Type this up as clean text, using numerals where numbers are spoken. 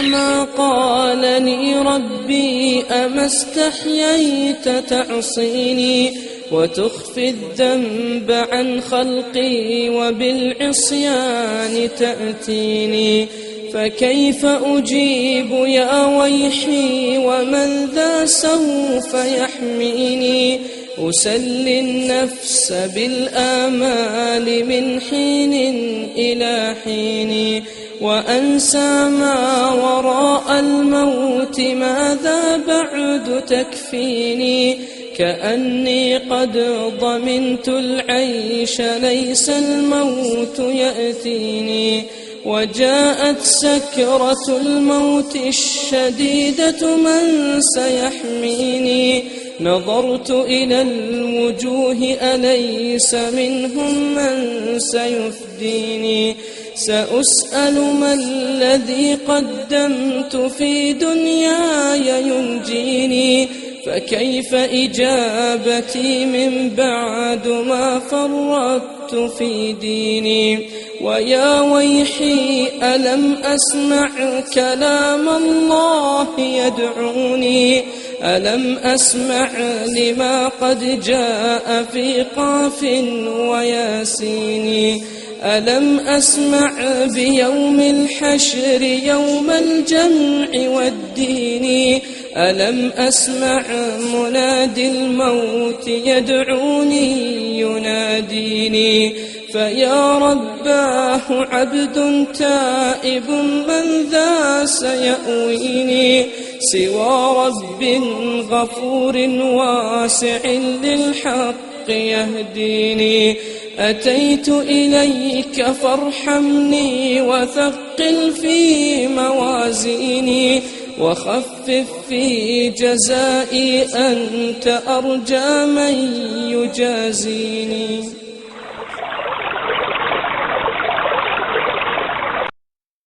ما قالني ربي أما استحييت تعصيني وتخفي الذنب عن خلقي وبالعصيان تأتيني. فكيف أجيب يا ويحي ومن ذا سوف يحميني؟ أسلي النفس بالآمال من حين إلى حين وأنسى ما وراء الموت ماذا بعد تكفيني؟ كأني قد ضمنت العيش ليس الموت يأتيني. وجاءت سكرة الموت الشديدة من سيحميني؟ نظرت إلى الوجوه أليس منهم من سيفديني؟ سأسأل ما الذي قدمت في دنياي ينجيني؟ فكيف إجابتي من بعد ما فرطت في ديني؟ ويا ويحي ألم أسمع كلام الله يدعوني؟ ألم أسمع لما قد جاء في قاف وياسين؟ ألم أسمع بيوم الحشر يوم الجمع والدين؟ ألم أسمع منادي الموت يدعوني يناديني؟ فيا رباه عبد تائب من ذا سيأويني سوى رب غفور واسع للحق يهديني؟ أتيت إليك فارحمني وثقل في موازيني وخفف في جزائي أنت أرجى من يجازيني.